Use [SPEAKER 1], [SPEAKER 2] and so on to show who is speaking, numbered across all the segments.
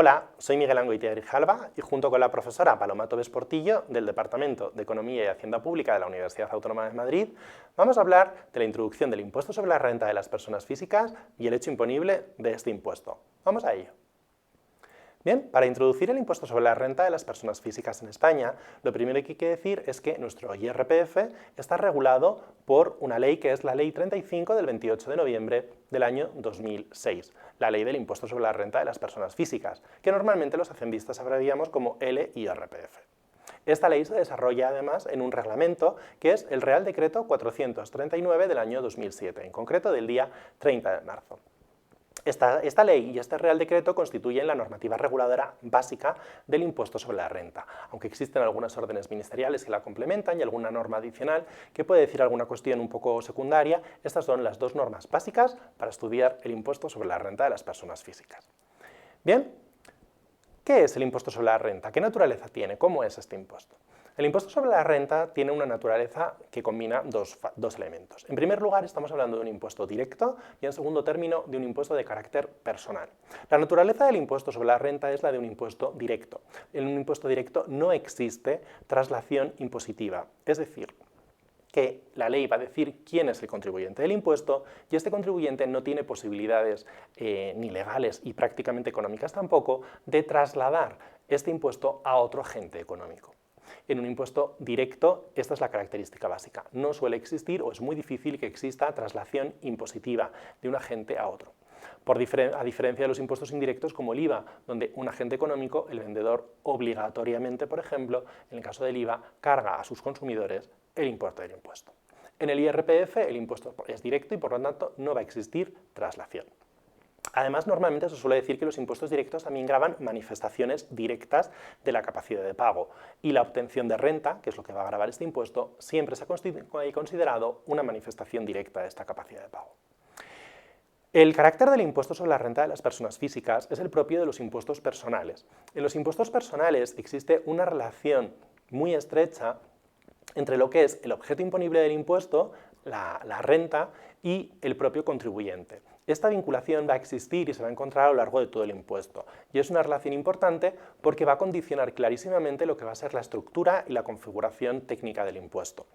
[SPEAKER 1] Hola, soy Miguel Angoitia Grijalva y junto con la profesora Paloma Tobes Portillo del Departamento de Economía y Hacienda Pública de la Universidad Autónoma de Madrid vamos a hablar de la introducción del impuesto sobre la renta de las personas físicas y el hecho imponible de este impuesto. Vamos a ello. Bien, para introducir el impuesto sobre la renta de las personas físicas en España, lo primero que hay que decir es que nuestro IRPF está regulado por una ley que es la Ley 35 del 28 de noviembre del año 2006, la Ley del Impuesto sobre la Renta de las Personas Físicas, que normalmente los hacendistas abreviamos como LIRPF. Esta ley se desarrolla además en un reglamento que es el Real Decreto 439 del año 2007, en concreto del día 30 de marzo. Esta ley y este Real Decreto constituyen la normativa reguladora básica del impuesto sobre la renta, aunque existen algunas órdenes ministeriales que la complementan y alguna norma adicional que puede decir alguna cuestión un poco secundaria. Estas son las dos normas básicas para estudiar el impuesto sobre la renta de las personas físicas. Bien, ¿qué es el impuesto sobre la renta? ¿Qué naturaleza tiene? ¿Cómo es este impuesto? El impuesto sobre la renta tiene una naturaleza que combina dos elementos. En primer lugar, estamos hablando de un impuesto directo y en segundo término de un impuesto de carácter personal. La naturaleza del impuesto sobre la renta es la de un impuesto directo. En un impuesto directo no existe traslación impositiva, es decir, que la ley va a decir quién es el contribuyente del impuesto y este contribuyente no tiene posibilidades ni legales y prácticamente económicas tampoco de trasladar este impuesto a otro agente económico. En un impuesto directo, esta es la característica básica. No suele existir o es muy difícil que exista traslación impositiva de un agente a otro. A diferencia de los impuestos indirectos como el IVA, donde un agente económico, el vendedor, obligatoriamente, por ejemplo, en el caso del IVA, carga a sus consumidores el importe del impuesto. En el IRPF el impuesto es directo y por lo tanto no va a existir traslación. Además, normalmente se suele decir que los impuestos directos también gravan manifestaciones directas de la capacidad de pago y la obtención de renta, que es lo que va a gravar este impuesto, siempre se ha considerado una manifestación directa de esta capacidad de pago. El carácter del impuesto sobre la renta de las personas físicas es el propio de los impuestos personales. En los impuestos personales existe una relación muy estrecha entre lo que es el objeto imponible del impuesto, la renta, y el propio contribuyente. Esta vinculación va a existir y se va a encontrar a lo largo de todo el impuesto. Y es una relación importante porque va a condicionar clarísimamente lo que va a ser la estructura y la configuración técnica del impuesto.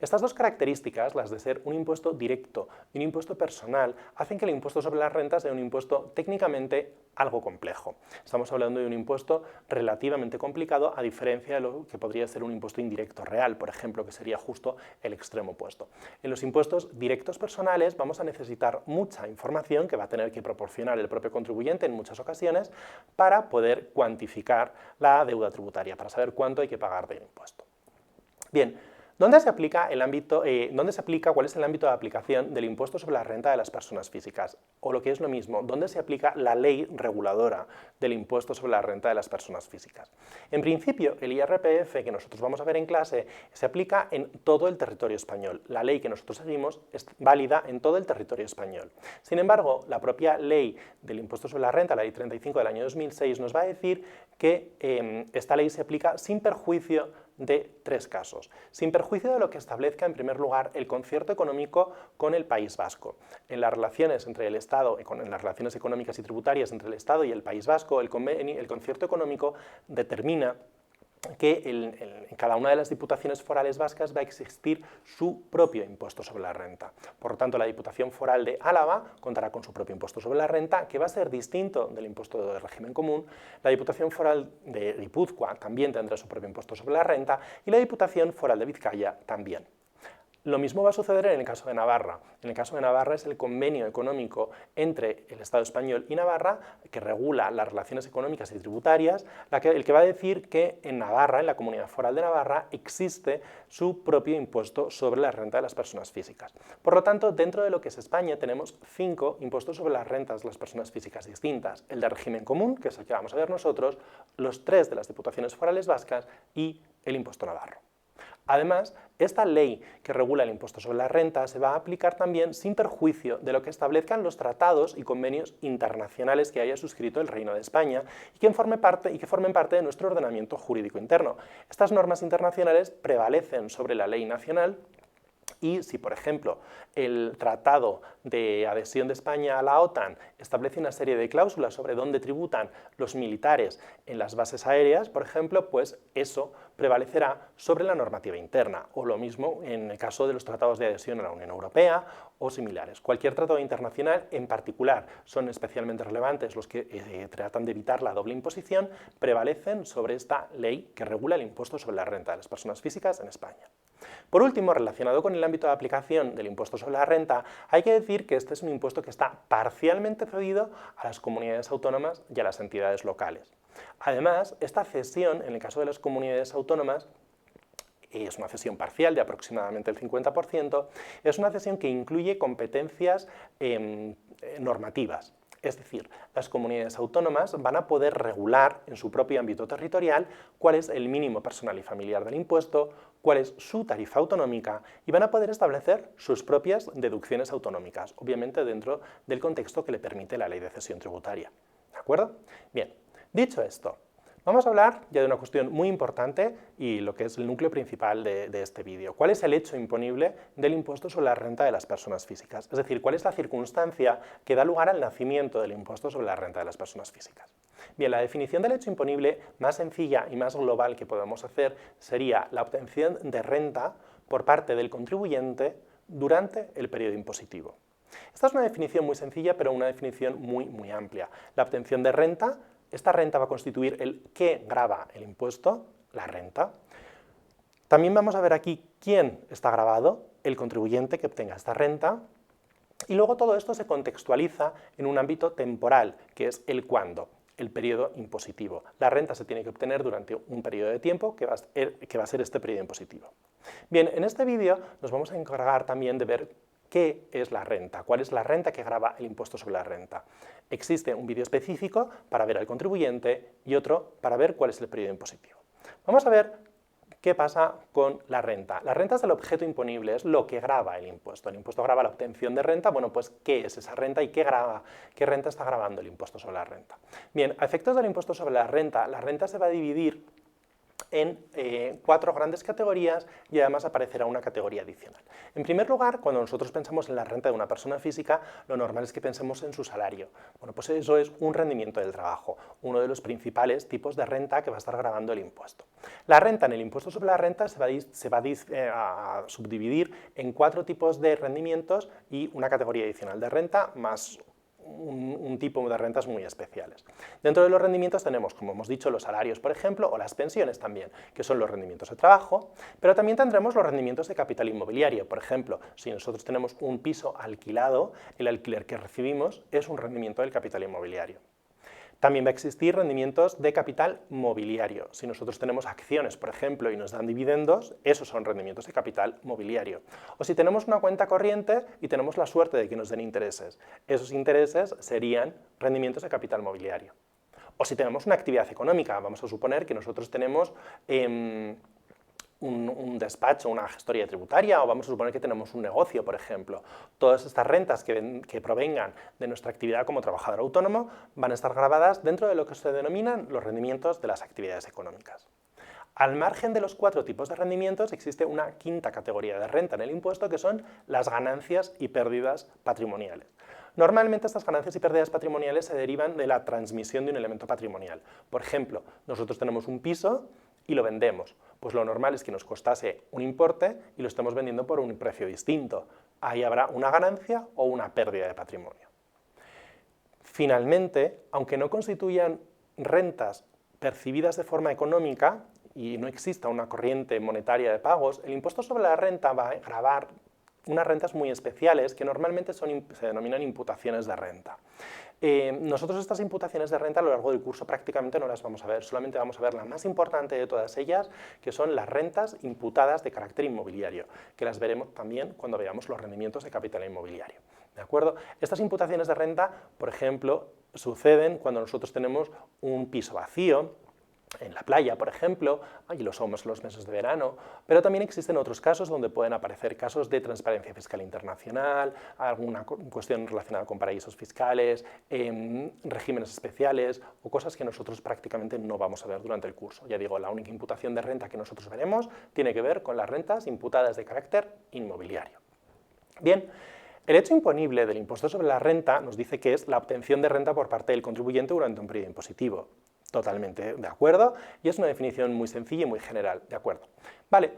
[SPEAKER 1] Estas dos características, las de ser un impuesto directo y un impuesto personal, hacen que el impuesto sobre las rentas sea un impuesto técnicamente algo complejo. Estamos hablando de un impuesto relativamente complicado, a diferencia de lo que podría ser un impuesto indirecto real, por ejemplo, que sería justo el extremo opuesto. En los impuestos directos personales vamos a necesitar mucha información que va a tener que proporcionar el propio contribuyente en muchas ocasiones para poder cuantificar la deuda tributaria, para saber cuánto hay que pagar del impuesto. Bien, ¿cuál es el ámbito de aplicación del impuesto sobre la renta de las personas físicas? O lo que es lo mismo, ¿dónde se aplica la ley reguladora del impuesto sobre la renta de las personas físicas? En principio, el IRPF que nosotros vamos a ver en clase se aplica en todo el territorio español. La ley que nosotros seguimos es válida en todo el territorio español. Sin embargo, la propia ley del impuesto sobre la renta, la ley 35 del año 2006, nos va a decir que esta ley se aplica sin perjuicio de tres casos. Sin perjuicio de lo que establezca, en primer lugar, el concierto económico con el País Vasco. En las relaciones entre el Estado, en las relaciones económicas y tributarias entre el Estado y el País Vasco, el concierto económico determina que en cada una de las diputaciones forales vascas va a existir su propio impuesto sobre la renta. Por lo tanto, la Diputación Foral de Álava contará con su propio impuesto sobre la renta, que va a ser distinto del impuesto de régimen común. La Diputación Foral de Guipúzcoa también tendrá su propio impuesto sobre la renta y la Diputación Foral de Vizcaya también. Lo mismo va a suceder en el caso de Navarra. En el caso de Navarra es el convenio económico entre el Estado español y Navarra que regula las relaciones económicas y tributarias, el que va a decir que en Navarra, en la Comunidad Foral de Navarra, existe su propio impuesto sobre la renta de las personas físicas. Por lo tanto, dentro de lo que es España tenemos 5 impuestos sobre las rentas de las personas físicas distintas. El de régimen común, que es el que vamos a ver nosotros, los 3 de las Diputaciones Forales vascas y el impuesto navarro. Además, esta ley que regula el impuesto sobre la renta se va a aplicar también sin perjuicio de lo que establezcan los tratados y convenios internacionales que haya suscrito el Reino de España y que formen parte de nuestro ordenamiento jurídico interno. Estas normas internacionales prevalecen sobre la ley nacional Y si, por ejemplo, el Tratado de Adhesión de España a la OTAN establece una serie de cláusulas sobre dónde tributan los militares en las bases aéreas, por ejemplo, pues eso prevalecerá sobre la normativa interna, o lo mismo en el caso de los tratados de adhesión a la Unión Europea o similares. Cualquier tratado internacional, en particular, son especialmente relevantes los que tratan de evitar la doble imposición, prevalecen sobre esta ley que regula el impuesto sobre la renta de las personas físicas en España. Por último, relacionado con el ámbito de aplicación del impuesto sobre la renta, hay que decir que este es un impuesto que está parcialmente cedido a las comunidades autónomas y a las entidades locales. Además, esta cesión, en el caso de las comunidades autónomas, es una cesión parcial de aproximadamente el 50%, es una cesión que incluye competencias normativas. Es decir, las comunidades autónomas van a poder regular en su propio ámbito territorial cuál es el mínimo personal y familiar del impuesto, cuál es su tarifa autonómica y van a poder establecer sus propias deducciones autonómicas, obviamente dentro del contexto que le permite la ley de cesión tributaria. ¿De acuerdo? Bien, dicho esto, vamos a hablar ya de una cuestión muy importante y lo que es el núcleo principal de este vídeo. ¿Cuál es el hecho imponible del impuesto sobre la renta de las personas físicas? Es decir, ¿cuál es la circunstancia que da lugar al nacimiento del impuesto sobre la renta de las personas físicas? Bien, la definición del hecho imponible más sencilla y más global que podemos hacer sería la obtención de renta por parte del contribuyente durante el periodo impositivo. Esta es una definición muy sencilla, pero una definición muy amplia. La obtención de renta, esta renta va a constituir el qué grava el impuesto, la renta. También vamos a ver aquí quién está gravado, el contribuyente que obtenga esta renta. Y luego todo esto se contextualiza en un ámbito temporal, que es el cuándo, el periodo impositivo. La renta se tiene que obtener durante un periodo de tiempo que va a ser este periodo impositivo. Bien, en este vídeo nos vamos a encargar también de ver ¿qué es la renta? ¿Cuál es la renta que grava el impuesto sobre la renta? Existe un vídeo específico para ver al contribuyente y otro para ver cuál es el periodo impositivo. Vamos a ver qué pasa con la renta. La renta es el objeto imponible, es lo que grava el impuesto. El impuesto grava la obtención de renta, bueno, pues ¿qué es esa renta y qué renta está gravando el impuesto sobre la renta? Bien, a efectos del impuesto sobre la renta se va a dividir en 4 grandes categorías y además aparecerá una categoría adicional. En primer lugar, cuando nosotros pensamos en la renta de una persona física, lo normal es que pensemos en su salario. Bueno, pues eso es un rendimiento del trabajo, uno de los principales tipos de renta que va a estar gravando el impuesto. La renta en el impuesto sobre la renta se va a subdividir en 4 tipos de rendimientos y una categoría adicional de renta más un tipo de rentas muy especiales. Dentro de los rendimientos tenemos, como hemos dicho, los salarios, por ejemplo, o las pensiones también, que son los rendimientos de trabajo, pero también tendremos los rendimientos de capital inmobiliario. Por ejemplo, si nosotros tenemos un piso alquilado, el alquiler que recibimos es un rendimiento del capital inmobiliario. También va a existir rendimientos de capital mobiliario. Si nosotros tenemos acciones, por ejemplo, y nos dan dividendos, esos son rendimientos de capital mobiliario. O si tenemos una cuenta corriente y tenemos la suerte de que nos den intereses, esos intereses serían rendimientos de capital mobiliario. O si tenemos una actividad económica, vamos a suponer que nosotros tenemos un despacho, una gestoría tributaria, o vamos a suponer que tenemos un negocio, por ejemplo. Todas estas rentas que provengan de nuestra actividad como trabajador autónomo van a estar gravadas dentro de lo que se denominan los rendimientos de las actividades económicas. Al margen de los 4 tipos de rendimientos existe una quinta categoría de renta en el impuesto que son las ganancias y pérdidas patrimoniales. Normalmente estas ganancias y pérdidas patrimoniales se derivan de la transmisión de un elemento patrimonial. Por ejemplo, nosotros tenemos un piso y lo vendemos. Pues lo normal es que nos costase un importe y lo estemos vendiendo por un precio distinto. Ahí habrá una ganancia o una pérdida de patrimonio. Finalmente, aunque no constituyan rentas percibidas de forma económica y no exista una corriente monetaria de pagos, el impuesto sobre la renta va a gravar unas rentas muy especiales que normalmente se denominan imputaciones de renta. Nosotros estas imputaciones de renta a lo largo del curso prácticamente no las vamos a ver, solamente vamos a ver la más importante de todas ellas, que son las rentas imputadas de carácter inmobiliario, que las veremos también cuando veamos los rendimientos de capital inmobiliario. ¿De acuerdo? Estas imputaciones de renta, por ejemplo, suceden cuando nosotros tenemos un piso vacío, en la playa, por ejemplo, y lo somos en los meses de verano, pero también existen otros casos donde pueden aparecer casos de transparencia fiscal internacional, alguna cuestión relacionada con paraísos fiscales, regímenes especiales o cosas que nosotros prácticamente no vamos a ver durante el curso. Ya digo, la única imputación de renta que nosotros veremos tiene que ver con las rentas imputadas de carácter inmobiliario. Bien, el hecho imponible del impuesto sobre la renta nos dice que es la obtención de renta por parte del contribuyente durante un periodo impositivo. Totalmente de acuerdo, y es una definición muy sencilla y muy general, de acuerdo. Vale,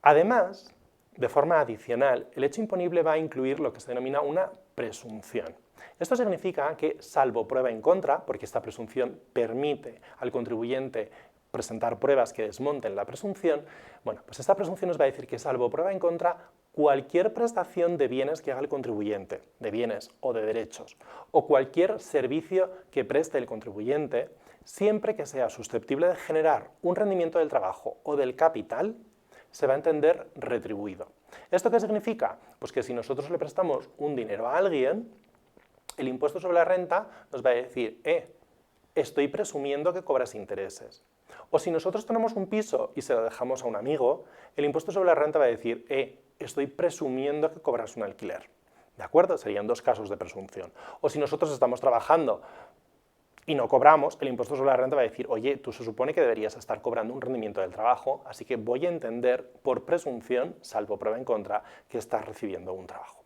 [SPEAKER 1] además, de forma adicional, el hecho imponible va a incluir lo que se denomina una presunción. Esto significa que, salvo prueba en contra, porque esta presunción permite al contribuyente presentar pruebas que desmonten la presunción, bueno, pues esta presunción nos va a decir que, salvo prueba en contra, cualquier prestación de bienes que haga el contribuyente, de bienes o de derechos, o cualquier servicio que preste el contribuyente, siempre que sea susceptible de generar un rendimiento del trabajo o del capital, se va a entender retribuido. ¿Esto qué significa? Pues que si nosotros le prestamos un dinero a alguien, el impuesto sobre la renta nos va a decir, estoy presumiendo que cobras intereses. O si nosotros tenemos un piso y se lo dejamos a un amigo, el impuesto sobre la renta va a decir, estoy presumiendo que cobras un alquiler. ¿De acuerdo? Serían dos casos de presunción. O si nosotros estamos trabajando y no cobramos, el impuesto sobre la renta va a decir, oye, tú se supone que deberías estar cobrando un rendimiento del trabajo, así que voy a entender por presunción, salvo prueba en contra, que estás recibiendo un trabajo.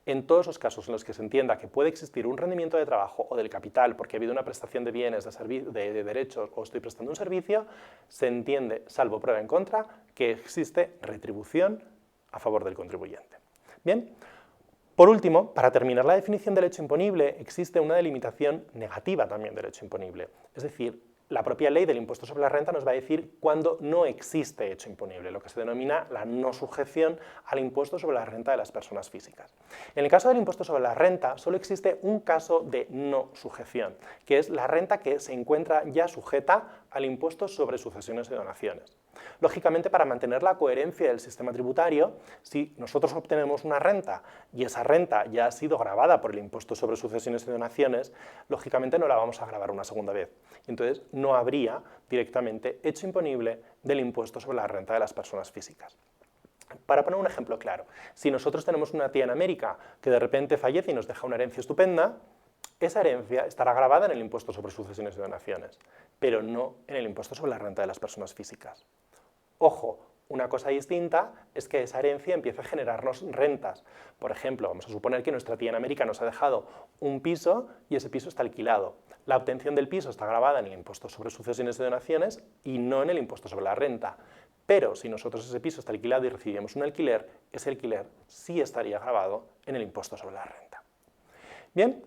[SPEAKER 1] En todos los casos en los que se entienda que puede existir un rendimiento de trabajo o del capital porque ha habido una prestación de bienes, de derechos o estoy prestando un servicio, se entiende, salvo prueba en contra, que existe retribución a favor del contribuyente. Bien. Por último, para terminar la definición del hecho imponible, existe una delimitación negativa también del hecho imponible. Es decir, la propia ley del impuesto sobre la renta nos va a decir cuándo no existe hecho imponible, lo que se denomina la no sujeción al impuesto sobre la renta de las personas físicas. En el caso del impuesto sobre la renta, solo existe un caso de no sujeción, que es la renta que se encuentra ya sujeta al impuesto sobre sucesiones y donaciones. Lógicamente, para mantener la coherencia del sistema tributario, si nosotros obtenemos una renta y esa renta ya ha sido gravada por el impuesto sobre sucesiones y donaciones, lógicamente no la vamos a gravar una segunda vez. Entonces, no habría directamente hecho imponible del impuesto sobre la renta de las personas físicas. Para poner un ejemplo claro, si nosotros tenemos una tía en América que de repente fallece y nos deja una herencia estupenda, esa herencia estará gravada en el impuesto sobre sucesiones y donaciones, pero no en el impuesto sobre la renta de las personas físicas. Ojo, una cosa distinta es que esa herencia empiece a generarnos rentas. Por ejemplo, vamos a suponer que nuestra tía en América nos ha dejado un piso y ese piso está alquilado. La obtención del piso está gravada en el impuesto sobre sucesiones y donaciones y no en el impuesto sobre la renta. Pero si nosotros ese piso está alquilado y recibimos un alquiler, ese alquiler sí estaría gravado en el impuesto sobre la renta. Bien.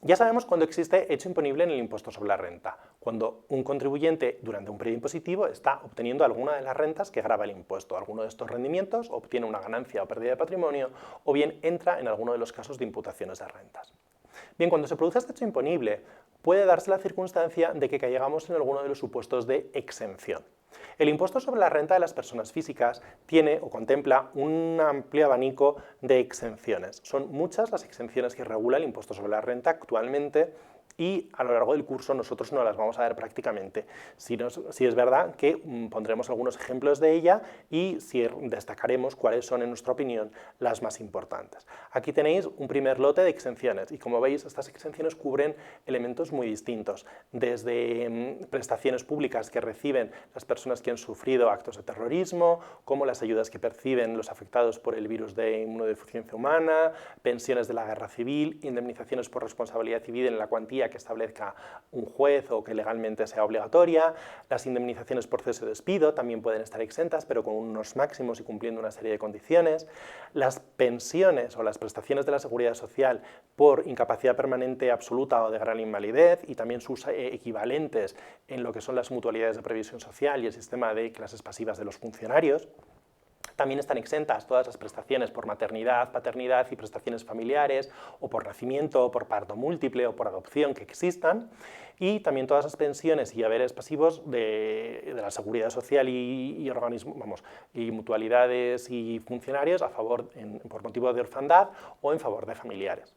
[SPEAKER 1] Ya sabemos cuándo existe hecho imponible en el impuesto sobre la renta, cuando un contribuyente durante un periodo impositivo está obteniendo alguna de las rentas que grava el impuesto, alguno de estos rendimientos, obtiene una ganancia o pérdida de patrimonio, o bien entra en alguno de los casos de imputaciones de rentas. Bien, cuando se produce este hecho imponible, puede darse la circunstancia de que caigamos en alguno de los supuestos de exención. El impuesto sobre la renta de las personas físicas tiene o contempla un amplio abanico de exenciones. Son muchas las exenciones que regula el impuesto sobre la renta actualmente y a lo largo del curso nosotros no las vamos a ver prácticamente. Si es verdad que pondremos algunos ejemplos de ella y destacaremos cuáles son, en nuestra opinión, las más importantes. Aquí tenéis un primer lote de exenciones y, como veis, estas exenciones cubren elementos muy distintos, desde prestaciones públicas que reciben las personas que han sufrido actos de terrorismo, como las ayudas que perciben los afectados por el virus de inmunodeficiencia humana, pensiones de la guerra civil, indemnizaciones por responsabilidad civil en la cuantía que establezca un juez o que legalmente sea obligatoria. Las indemnizaciones por cese o despido también pueden estar exentas, pero con unos máximos y cumpliendo una serie de condiciones. Las pensiones o las prestaciones de la seguridad social por incapacidad permanente absoluta o de gran invalidez y también sus equivalentes en lo que son las mutualidades de previsión social y el sistema de clases pasivas de los funcionarios. También están exentas todas las prestaciones por maternidad, paternidad y prestaciones familiares, o por nacimiento, o por parto múltiple, o por adopción que existan, y también todas las pensiones y haberes pasivos de la seguridad social y mutualidades y funcionarios por motivo de orfandad o en favor de familiares.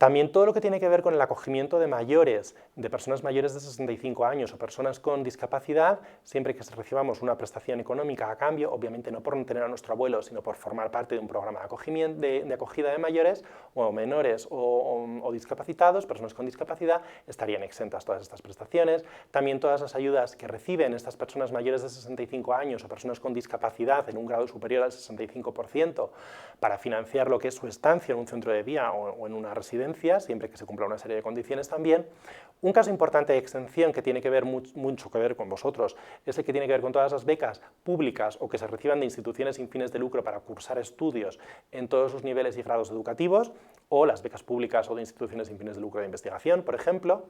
[SPEAKER 1] También todo lo que tiene que ver con el acogimiento de mayores, de personas mayores de 65 años o personas con discapacidad, siempre que recibamos una prestación económica a cambio, obviamente no por no tener a nuestro abuelo, sino por formar parte de un programa de acogida de mayores o menores o discapacitados, personas con discapacidad, estarían exentas todas estas prestaciones. También todas las ayudas que reciben estas personas mayores de 65 años o personas con discapacidad en un grado superior al 65% para financiar lo que es su estancia en un centro de día o en una residencia, siempre que se cumpla una serie de condiciones también. Un caso importante de exención que tiene que ver mucho que ver con vosotros es el que tiene que ver con todas las becas públicas o que se reciban de instituciones sin fines de lucro para cursar estudios en todos sus niveles y grados educativos, o las becas públicas o de instituciones sin fines de lucro de investigación, por ejemplo.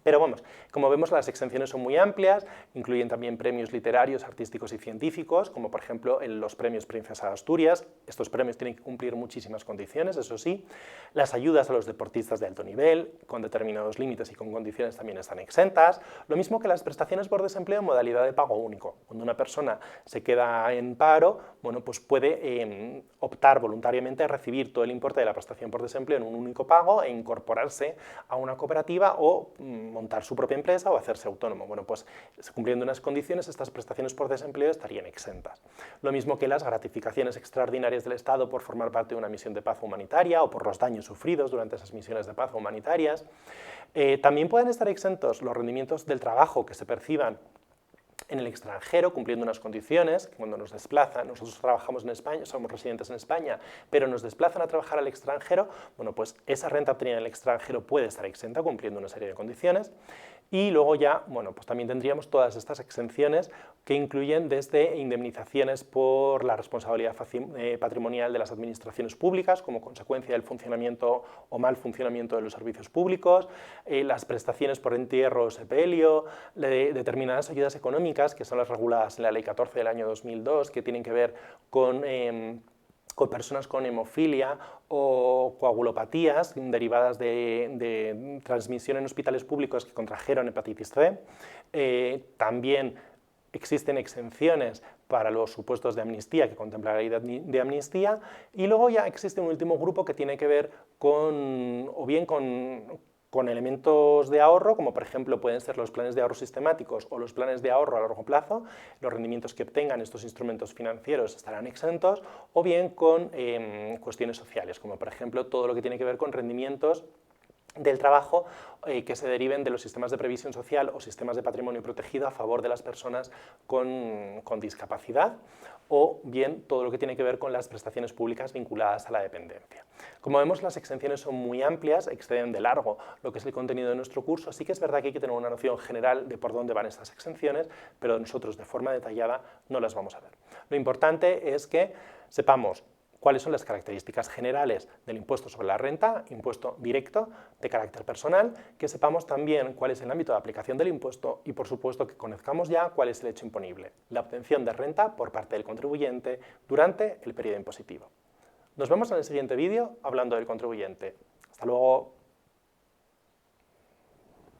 [SPEAKER 1] Pero vamos, como vemos, las exenciones son muy amplias, incluyen también premios literarios, artísticos y científicos, como por ejemplo los premios Princesa de Asturias. Estos premios tienen que cumplir muchísimas condiciones, eso sí. Las ayudas a los deportistas de alto nivel, con determinados límites y con condiciones, también están exentas. Lo mismo que las prestaciones por desempleo en modalidad de pago único. Cuando una persona se queda en paro, bueno, pues puede optar voluntariamente a recibir todo el importe de la prestación por desempleo en un único pago e incorporarse a una cooperativa o montar su propia empresa o hacerse autónomo. Bueno, pues cumpliendo unas condiciones, estas prestaciones por desempleo estarían exentas. Lo mismo que las gratificaciones extraordinarias del Estado por formar parte de una misión de paz humanitaria o por los daños sufridos durante esas misiones de paz humanitarias. También pueden estar exentos los rendimientos del trabajo que se perciban en el extranjero, cumpliendo unas condiciones. Cuando nos desplazan, nosotros trabajamos en España, somos residentes en España, pero nos desplazan a trabajar al extranjero, bueno, pues esa renta obtenida en el extranjero puede estar exenta, cumpliendo una serie de condiciones. Y luego ya, bueno, pues también tendríamos todas estas exenciones que incluyen desde indemnizaciones por la responsabilidad patrimonial de las administraciones públicas como consecuencia del funcionamiento o mal funcionamiento de los servicios públicos, las prestaciones por entierro o sepelio, determinadas ayudas económicas que son las reguladas en la Ley 14 del año 2002, que tienen que ver con personas con hemofilia o coagulopatías derivadas de transmisión en hospitales públicos que contrajeron hepatitis C. También existen exenciones para los supuestos de amnistía que contempla la ley de amnistía, y luego ya existe un último grupo que tiene que ver con elementos de ahorro, como por ejemplo pueden ser los planes de ahorro sistemáticos o los planes de ahorro a largo plazo. Los rendimientos que obtengan estos instrumentos financieros estarán exentos, o bien con cuestiones sociales, como por ejemplo todo lo que tiene que ver con rendimientos del trabajo que se deriven de los sistemas de previsión social o sistemas de patrimonio protegido a favor de las personas con discapacidad, o bien todo lo que tiene que ver con las prestaciones públicas vinculadas a la dependencia. Como vemos, las exenciones son muy amplias, exceden de largo lo que es el contenido de nuestro curso. Sí que es verdad que hay que tener una noción general de por dónde van estas exenciones, pero nosotros de forma detallada no las vamos a ver. Lo importante es que sepamos cuáles son las características generales del impuesto sobre la renta, impuesto directo de carácter personal, que sepamos también cuál es el ámbito de aplicación del impuesto y, por supuesto, que conozcamos ya cuál es el hecho imponible, la obtención de renta por parte del contribuyente durante el periodo impositivo. Nos vemos en el siguiente vídeo hablando del contribuyente. Hasta luego.